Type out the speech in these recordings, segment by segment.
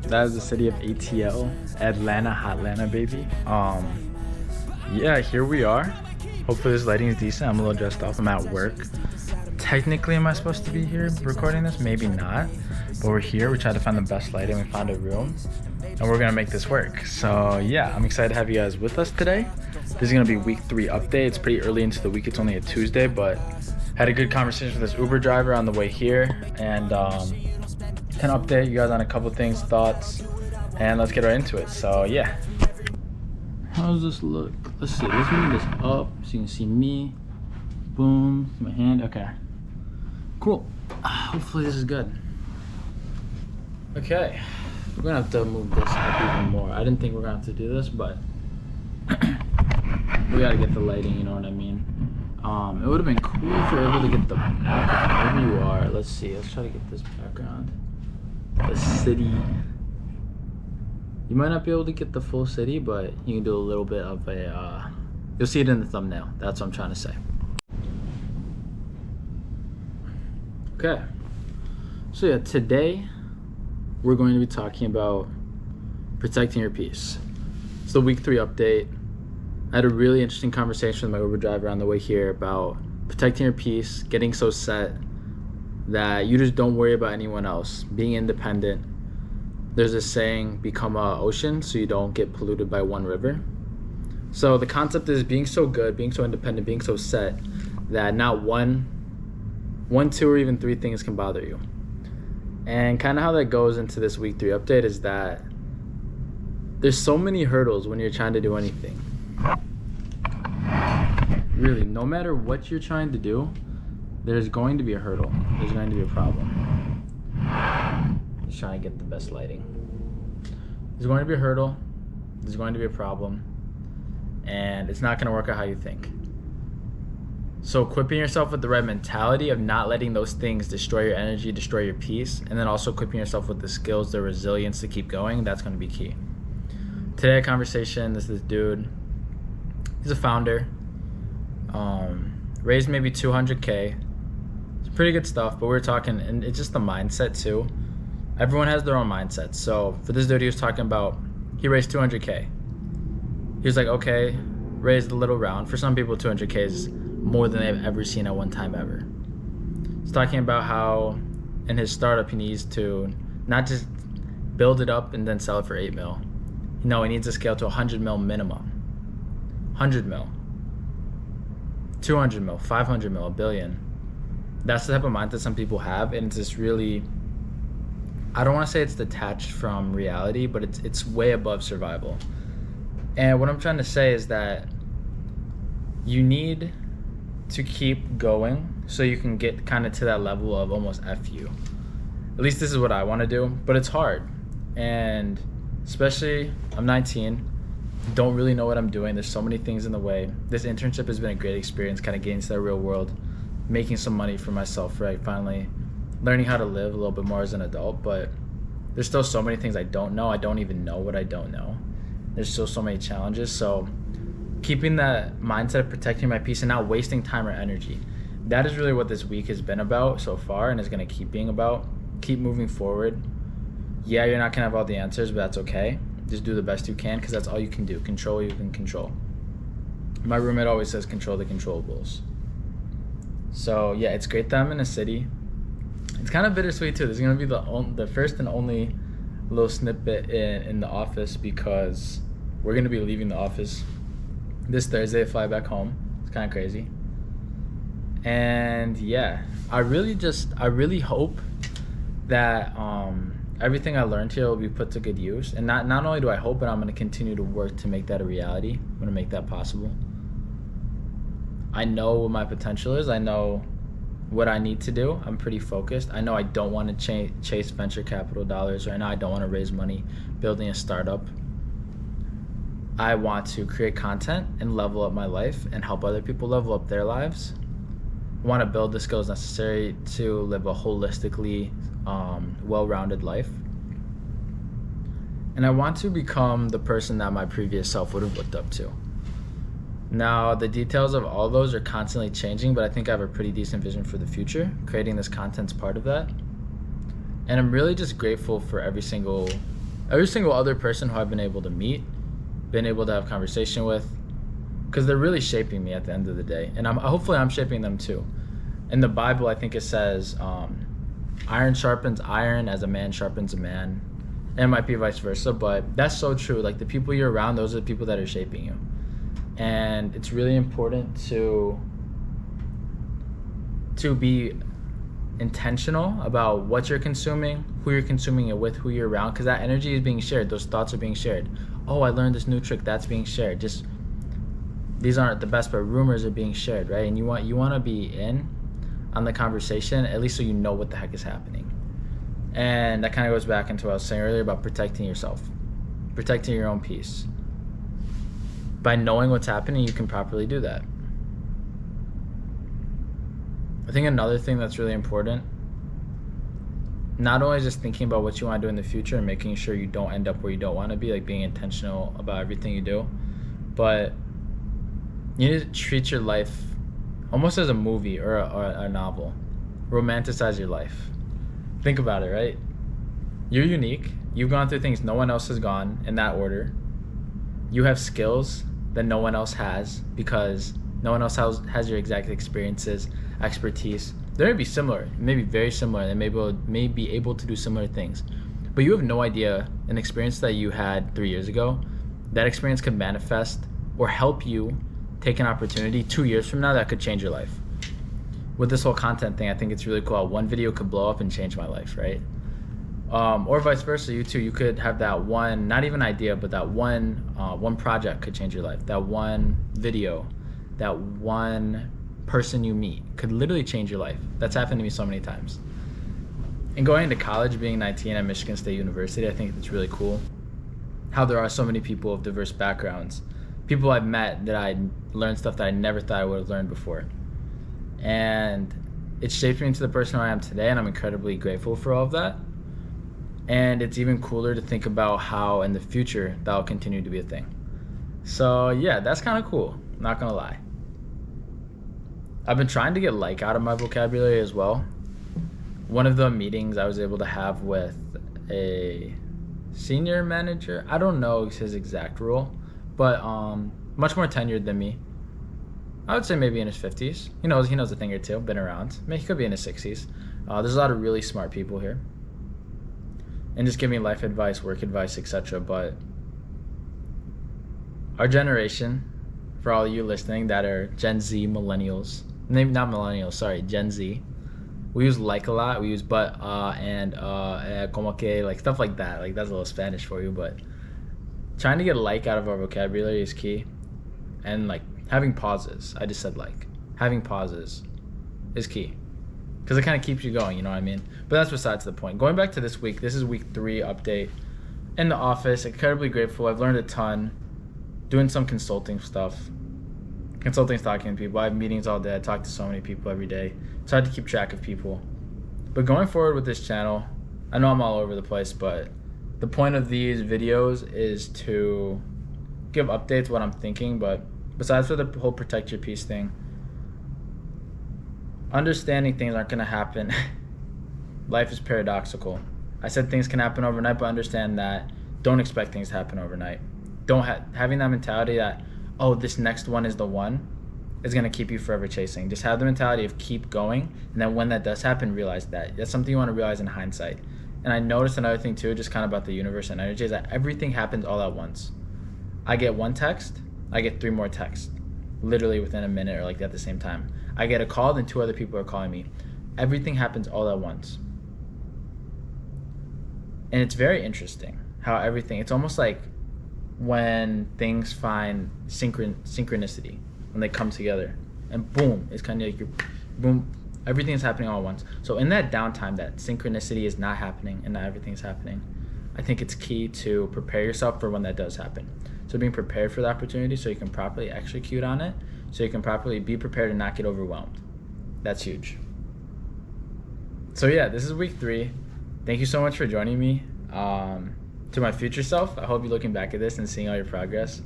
That is the city of ATL, Atlanta, Hotlanta, baby. Yeah, here we are. Hopefully this lighting is decent. I'm a little dressed up. I'm at work. Technically, am I supposed to be here recording this? Maybe not. But we're here. We tried to find the best lighting. We found a room. And we're going to make this work. So yeah, I'm excited to have you guys with us today. This is going to be week 3 update. It's pretty early into the week. It's only a Tuesday, but had a good conversation with this Uber driver on the way here. And can update you guys on a couple things, thoughts, and let's get right into it. So yeah. How does this look? Let's see. Let's move this up so you can see me. Boom. My hand. Okay. Cool. Hopefully this is good. Okay. We're gonna have to move this up even more. I didn't think we're gonna have to do this, but we gotta get the lighting, you know what I mean? It would have been cool if we were able to get the background. Wherever you are. Let's see. Let's try to get this background. The city. You might not be able to get the full city, but you can do a little bit of a you'll see it in the thumbnail. That's what I'm trying to say. Okay, so yeah, today we're going to be talking about protecting your peace. It's the week 3 update. I had a really interesting conversation with my Uber driver on the way here about protecting your peace, getting so set that you just don't worry about anyone else, being independent. There's this saying, become an ocean so you don't get polluted by one river. So the concept is being so good, being so independent, being so set that not one, 2, or even 3 things can bother you. And kind of how that goes into this week 3 update is that there's so many hurdles when you're trying to do anything. Really, no matter what you're trying to do, there's going to be a hurdle. There's going to be a problem. Just trying to get the best lighting. There's going to be a hurdle. There's going to be a problem. And it's not going to work out how you think. So equipping yourself with the right mentality of not letting those things destroy your energy, destroy your peace, and then also equipping yourself with the skills, the resilience to keep going, that's going to be key. Today, a conversation, this dude, he's a founder, raised maybe 200K. It's pretty good stuff, but we're talking, and it's just the mindset too. Everyone has their own mindset. So for this dude, he was talking about, he raised 200K. He was like, okay, raised a little round. For some people, 200K is more than they've ever seen at one time ever. He's talking about how in his startup, he needs to not just build it up and then sell it for 8 mil. No, he needs to scale to 100 mil minimum. 100 mil. 200 mil, 500 mil, a billion. That's the type of mindset some people have, and it's just really, I don't want to say it's detached from reality, but it's way above survival. And what I'm trying to say is that you need to keep going so you can get kind of to that level of almost F you. At least this is what I want to do, but it's hard. And especially, I'm 19, don't really know what I'm doing. There's so many things in the way. This internship has been a great experience, kind of getting to the real world, making some money for myself, right? Finally learning how to live a little bit more as an adult, but there's still so many things I don't know. I don't even know what I don't know. There's still so many challenges. So keeping that mindset of protecting my peace and not wasting time or energy, that is really what this week has been about so far, and is going to keep being about. Keep moving forward. Yeah, you're not going to have all the answers, but that's okay. Just do the best you can, because that's all you can do. Control what you can control. My roommate always says control the controllables. So yeah, it's great that I'm in a city. It's kind of bittersweet too. This is going to be the first and only little snippet in the office, because we're going to be leaving the office this Thursday, fly back home. It's kind of crazy. And yeah, I really hope that everything I learned here will be put to good use. And not only do I hope, but I'm going to continue to work to make that a reality. I'm going to make that possible. I know what my potential is. I know what I need to do. I'm pretty focused. I know I don't want to chase venture capital dollars right now. I don't want to raise money building a startup. I want to create content and level up my life and help other people level up their lives. I want to build the skills necessary to live a holistically well-rounded life. And I want to become the person that my previous self would have looked up to. Now, the details of all those are constantly changing, but I think I have a pretty decent vision for the future. Creating this content's part of that. And I'm really just grateful for every single every single other person who I've been able to meet, been able to have conversation with, because they're really shaping me at the end of the day, and hopefully I'm shaping them too. In the Bible, I think it says, iron sharpens iron as a man sharpens a man. And it might be vice versa, but that's so true. Like, the people you're around, those are the people that are shaping you. And it's really important to be intentional about what you're consuming, who you're consuming it with, who you're around, because that energy is being shared. Those thoughts are being shared. Oh, I learned this new trick, that's being shared. Just, these aren't the best, but rumors are being shared, right? And you want to be in on the conversation, at least so you know what the heck is happening. And that kind of goes back into what I was saying earlier about protecting yourself, protecting your own peace. By knowing what's happening, you can properly do that. I think another thing that's really important, not only just thinking about what you want to do in the future and making sure you don't end up where you don't want to be, like being intentional about everything you do, but you need to treat your life almost as a movie or a novel. Romanticize your life. Think about it, right? You're unique. You've gone through things no one else has gone in that order. You have skills that no one else has because no one else has your exact experiences, expertise. They may be similar, maybe very similar, and may be able to do similar things. But you have no idea an experience that you had 3 years ago, that experience could manifest or help you take an opportunity 2 years from now that could change your life. With this whole content thing, I think it's really cool how one video could blow up and change my life, right? Or vice versa, you too. You could have that one, not even idea, but that one project could change your life. That one video, that one person you meet could literally change your life. That's happened to me so many times. And going into college, being 19 at Michigan State University, I think it's really cool how there are so many people of diverse backgrounds. People I've met that I learned stuff that I never thought I would have learned before. And it shaped me into the person I am today, and I'm incredibly grateful for all of that. And it's even cooler to think about how in the future that'll continue to be a thing. So yeah, that's kind of cool, not gonna lie. I've been trying to get like out of my vocabulary as well. One of the meetings I was able to have with a senior manager, I don't know his exact role, but much more tenured than me. I would say maybe in his 50s. He knows a thing or two, been around. Maybe he could be in his 60s. There's a lot of really smart people here. And just give me life advice, work advice, etc. But our generation, for all of you listening that are Gen Z millennials, maybe not millennials, sorry, Gen Z, we use like a lot. We use but, and, como que, like stuff like that. Like that's a little Spanish for you, but trying to get like out of our vocabulary is key. And like having pauses, I just said like, having pauses is key. Because it kind of keeps you going, you know what I mean? But that's besides the point. Going back to this week, this is week 3 update. In the office, incredibly grateful. I've learned a ton. Doing some consulting stuff. Consulting's talking to people. I have meetings all day. I talk to so many people every day. It's hard to keep track of people. But going forward with this channel, I know I'm all over the place, but the point of these videos is to give updates, what I'm thinking. But besides for the whole protect your peace thing, understanding things aren't going to happen. Life is paradoxical. I said things can happen overnight, but understand that don't expect things to happen overnight. Don't having that mentality that, oh, this next one is the one, is going to keep you forever chasing. Just have the mentality of keep going, and then when that does happen, realize that. That's something you want to realize in hindsight. And I noticed another thing too, just kind of about the universe and energy, is that everything happens all at once. I get one text, I get 3 more texts, literally within a minute or like at the same time. I get a call, then 2 other people are calling me. Everything happens all at once. And it's very interesting how everything, it's almost like when things find synchronicity, when they come together, and boom, it's kind of like boom, everything is happening all at once. So in that downtime, that synchronicity is not happening and not everything is happening, I think it's key to prepare yourself for when that does happen. So being prepared for the opportunity so you can properly execute on it, so you can properly be prepared and not get overwhelmed. That's huge. So yeah, this is week 3. Thank you so much for joining me. To my future self, I hope you're looking back at this and seeing all your progress.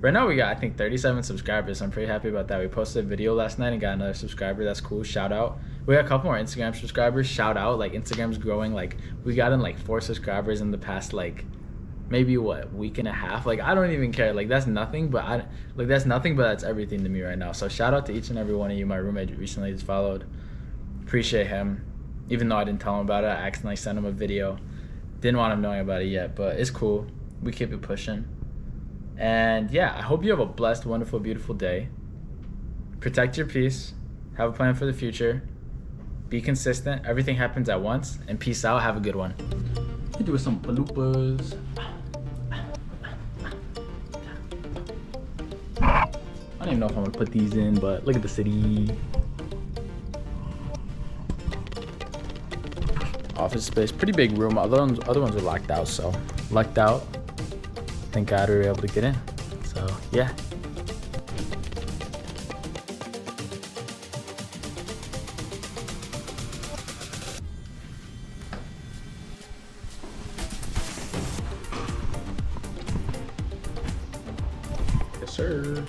Right now we got, I think, 37 subscribers, so I'm pretty happy about that. We posted a video last night and got another subscriber. That's cool. Shout out. We got a couple more Instagram subscribers. Shout out. Like, Instagram's growing. Like, we got in like 4 subscribers in the past like maybe what, week and a half. Like I don't even care. Like that's nothing, but that's nothing, but that's everything to me right now. So shout out to each and every one of you. My roommate recently just followed. Appreciate him. Even though I didn't tell him about it, I accidentally sent him a video. Didn't want him knowing about it yet, but it's cool. We keep it pushing. And yeah, I hope you have a blessed, wonderful, beautiful day. Protect your peace. Have a plan for the future. Be consistent. Everything happens at once. And peace out. Have a good one. Let's do some bloopers. I don't even know if I'm gonna put these in, but look at the city. Office space, pretty big room. Other ones are locked out, so lucked out. Thank God we were able to get in. So yeah. Yes, sir.